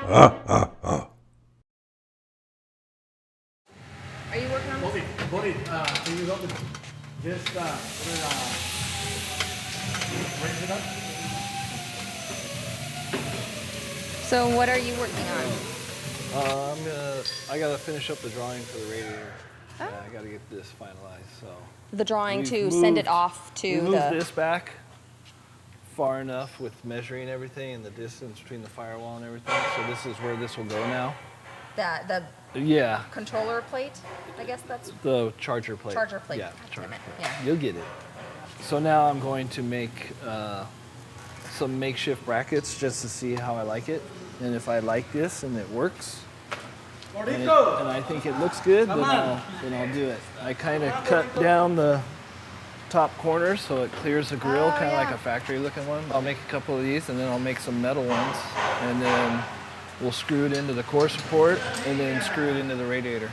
Are you working on this? Buddy, can you help me? Just raise it up. So what are you working on? I gotta finish up the drawing for the radiator. Yeah, I gotta get this finalized, so. The drawing We've to send it moved- off We to moved the... this back far enough with measuring everything and the distance between the firewall and everything, so this is where this will go now. The Yeah, controller plate, I guess that's... the charger plate. Charger plate. Yeah, God charger damn it. plate. Yeah. You'll get it. So now I'm going to make some makeshift brackets just to see how I like it. And if I like this and it works, and I think it looks good, then I'll do it. I kind of cut down the top corners so it clears the grill, kind of like a factory looking one. I'll make a couple of these and then I'll make some metal ones. And then we'll screw it into the core support and then screw it into the radiator.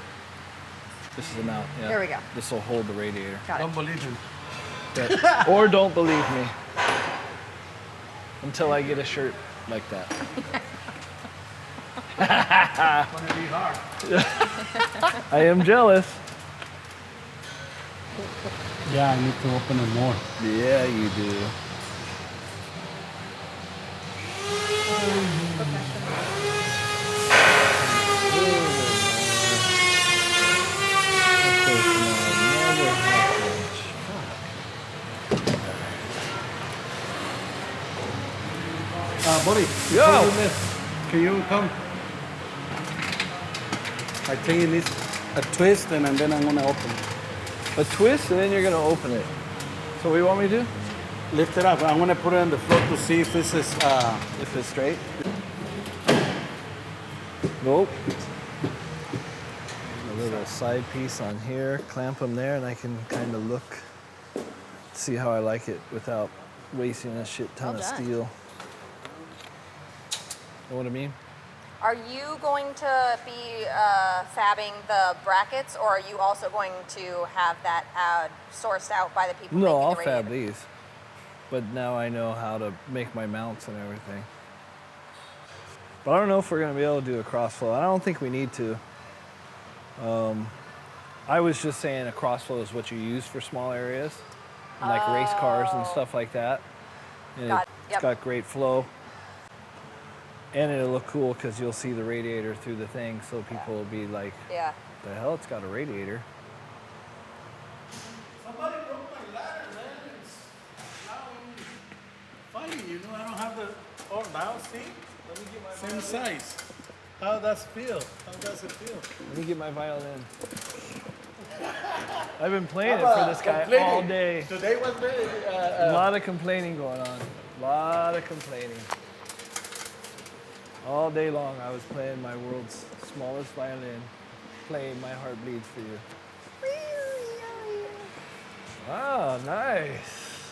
This is the mount, yeah. There we go. This will hold the radiator. Got it. Don't believe him. Yeah. Or don't believe me. Until I get a shirt like that. It's gonna be hard. I am jealous. Yeah, I need to open it more. Yeah, you do. Buddy, Yo. before you miss, can you come? I think it needs a twist and then I'm gonna open it. A twist and then you're gonna open it. So what do you want me to do? Lift it up. I'm gonna put it on the floor to see if this is If it's straight? Nope. A little side piece on here, clamp them there, and I can kind of look, see how I like it without wasting a shit ton Well of done. steel. Know what I mean? Are you going to be fabbing the brackets, or are you also going to have that sourced out by the people No, making I'll the radiator? fab these. But now I know how to make my mounts and everything. But I don't know if we're gonna be able to do a crossflow. I don't think we need to. I was just saying a crossflow is what you use for small areas, like race cars and stuff like that. And Got it. it's Yep. got great flow. And it'll look cool because you'll see the radiator through the thing, so people will be like, Yeah. the hell, it's got a radiator. Somebody broke my ladder, man. It's now fighting, you know. I don't have the. Oh, now see? Let me get my Same size. How does it feel? How does it feel? Let me get my violin. I've been playing it for this guy all day. Today was very. A lot of complaining going on. A lot of complaining. All day long I was playing my world's smallest violin, playing My Heart Bleeds for You. Oh, nice.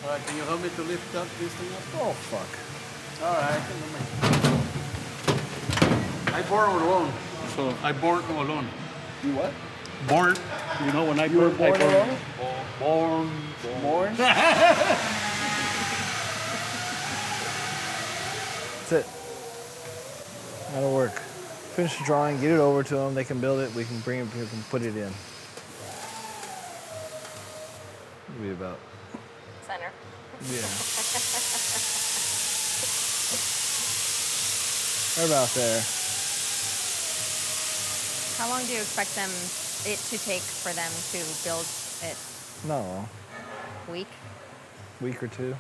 All right, can you help me to lift up this thing up? Oh, fuck. All right. I born alone, so I born alone. You what? Born, you know, when I You were born, born I alone? Born. Born? That's it. That'll work. Finish the drawing, get it over to them, they can build it, we can bring it, we can put it in. It'll be about, Center. yeah. Right about there. How long do you expect it to take for them to build it? No, Week? week or two.